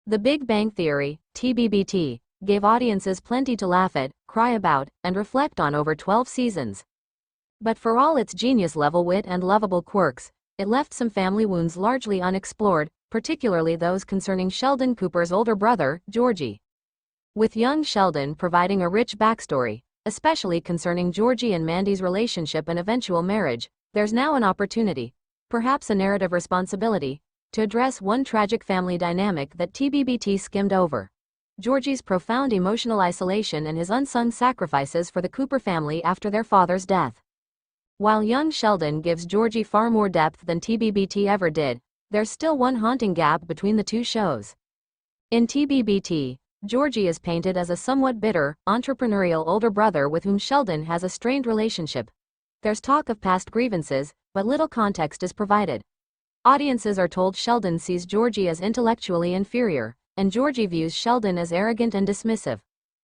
The Big Bang Theory, TBBT, gave audiences plenty to laugh at, cry about, and reflect on over 12 seasons. But for all its genius-level wit and lovable quirks, it left some family wounds largely unexplored, particularly those concerning Sheldon Cooper's older brother, Georgie. With young Sheldon providing a rich backstory, especially concerning Georgie and Mandy's relationship and eventual marriage, there's now an opportunity, perhaps a narrative responsibility, to address one tragic family dynamic that TBBT skimmed over: Georgie's profound emotional isolation and his unsung sacrifices for the Cooper family after their father's death. While young Sheldon gives Georgie far more depth than TBBT ever did, there's still one haunting gap between the two shows. In TBBT, Georgie is painted as a somewhat bitter, entrepreneurial older brother with whom Sheldon has a strained relationship. There's talk of past grievances, but little context is provided. Audiences are told Sheldon sees Georgie as intellectually inferior, and Georgie views Sheldon as arrogant and dismissive.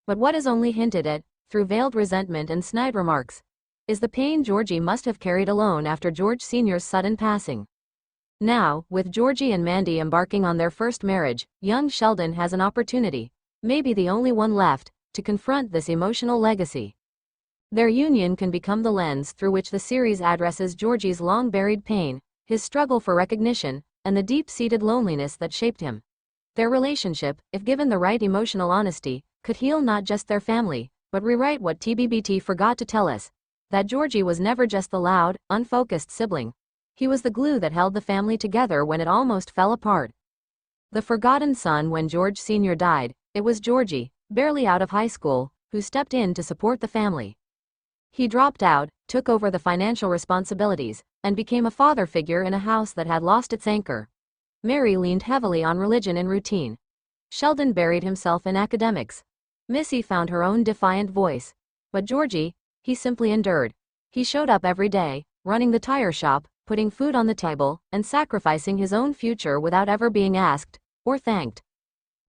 But what is only hinted at, through veiled resentment and snide remarks, is the pain Georgie must have carried alone after George Sr.'s sudden passing. Now, with Georgie and Mandy embarking on their first marriage, young Sheldon has an opportunity, maybe the only one left, to confront this emotional legacy. Their union can become the lens through which the series addresses Georgie's long-buried pain, his struggle for recognition, and the deep-seated loneliness that shaped him. Their relationship, if given the right emotional honesty, could heal not just their family, but rewrite what TBBT forgot to tell us: that Georgie was never just the loud, unfocused sibling. He was the glue that held the family together when it almost fell apart. The forgotten son. When George Sr. died, it was Georgie, barely out of high school, who stepped in to support the family. He dropped out, took over the financial responsibilities, and became a father figure in a house that had lost its anchor. Mary leaned heavily on religion and routine. Sheldon buried himself in academics. Missy found her own defiant voice. But Georgie, he simply endured. He showed up every day, running the tire shop, putting food on the table, and sacrificing his own future without ever being asked or thanked.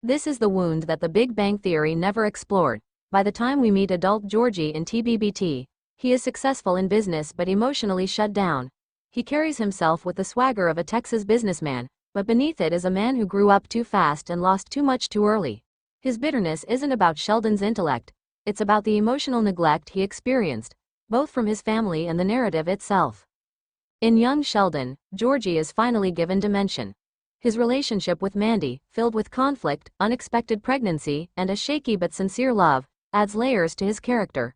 This is the wound that the Big Bang Theory never explored. By the time we meet adult Georgie in TBBT, he is successful in business but emotionally shut down. He carries himself with the swagger of a Texas businessman, but beneath it is a man who grew up too fast and lost too much too early. His bitterness isn't about Sheldon's intellect, it's about the emotional neglect he experienced, both from his family and the narrative itself. In young Sheldon, Georgie is finally given dimension. His relationship with Mandy, filled with conflict, unexpected pregnancy, and a shaky but sincere love, adds layers to his character.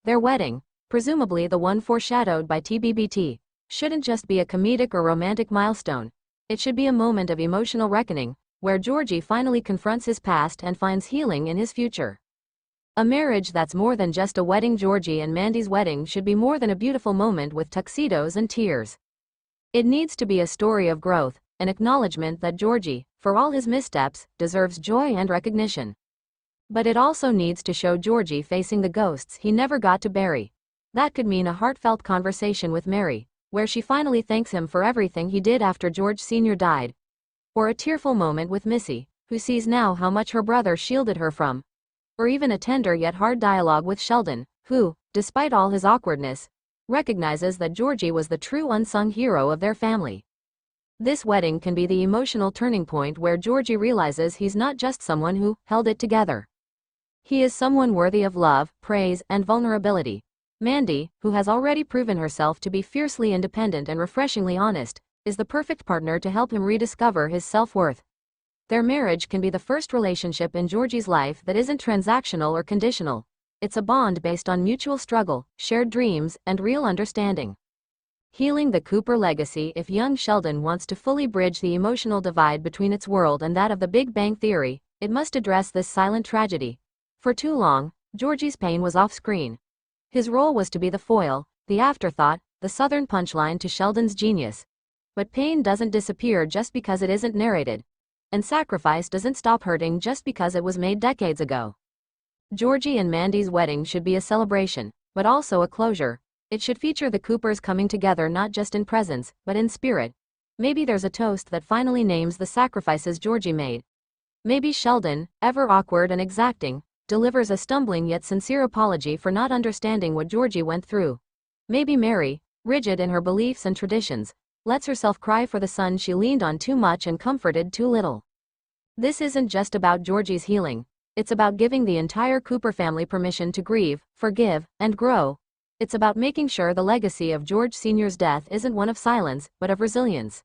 Their wedding, presumably the one foreshadowed by TBBT, shouldn't just be a comedic or romantic milestone. It should be a moment of emotional reckoning, where Georgie finally confronts his past and finds healing in his future. A marriage that's more than just a wedding. Georgie and Mandy's wedding should be more than a beautiful moment with tuxedos and tears. It needs to be a story of growth, an acknowledgement that Georgie, for all his missteps, deserves joy and recognition. But it also needs to show Georgie facing the ghosts he never got to bury. That could mean a heartfelt conversation with Mary, where she finally thanks him for everything he did after George Sr. died. Or a tearful moment with Missy, who sees now how much her brother shielded her from. Or even a tender yet hard dialogue with Sheldon, who, despite all his awkwardness, recognizes that Georgie was the true unsung hero of their family. This wedding can be the emotional turning point where Georgie realizes he's not just someone who held it together. He is someone worthy of love, praise, and vulnerability. Mandy, who has already proven herself to be fiercely independent and refreshingly honest, is the perfect partner to help him rediscover his self-worth. Their marriage can be the first relationship in Georgie's life that isn't transactional or conditional. It's a bond based on mutual struggle, shared dreams, and real understanding. Healing the Cooper legacy. If young Sheldon wants to fully bridge the emotional divide between its world and that of the Big Bang Theory, it must address this silent tragedy. For too long, Georgie's pain was off-screen. His role was to be the foil, the afterthought, the southern punchline to Sheldon's genius. But pain doesn't disappear just because it isn't narrated. And sacrifice doesn't stop hurting just because it was made decades ago. Georgie and Mandy's wedding should be a celebration, but also a closure. It should feature the Coopers coming together not just in presence, but in spirit. Maybe there's a toast that finally names the sacrifices Georgie made. Maybe Sheldon, ever awkward and exacting, delivers a stumbling yet sincere apology for not understanding what Georgie went through. Maybe Mary, rigid in her beliefs and traditions, lets herself cry for the son she leaned on too much and comforted too little. This isn't just about Georgie's healing. It's about giving the entire Cooper family permission to grieve, forgive, and grow. It's about making sure the legacy of George Sr.'s death isn't one of silence, but of resilience.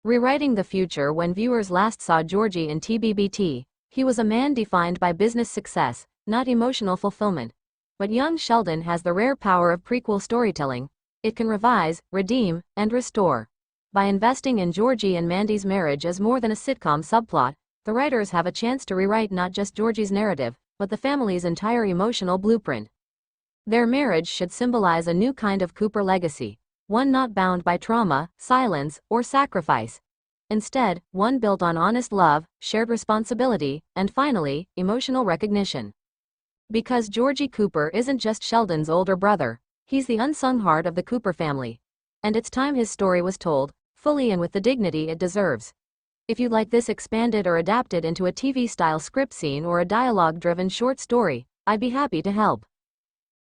Rewriting the future. When viewers last saw Georgie in TBBT, he was a man defined by business success, not emotional fulfillment. But young Sheldon has the rare power of prequel storytelling. It can revise, redeem, and restore. By investing in Georgie and Mandy's marriage as more than a sitcom subplot, the writers have a chance to rewrite not just Georgie's narrative, but the family's entire emotional blueprint. Their marriage should symbolize a new kind of Cooper legacy, one not bound by trauma, silence, or sacrifice. Instead, one built on honest love, shared responsibility, and finally, emotional recognition. Because Georgie Cooper isn't just Sheldon's older brother, he's the unsung heart of the Cooper family. And it's time his story was told, fully and with the dignity it deserves. If you'd like this expanded or adapted into a TV-style script scene or a dialogue-driven short story, I'd be happy to help.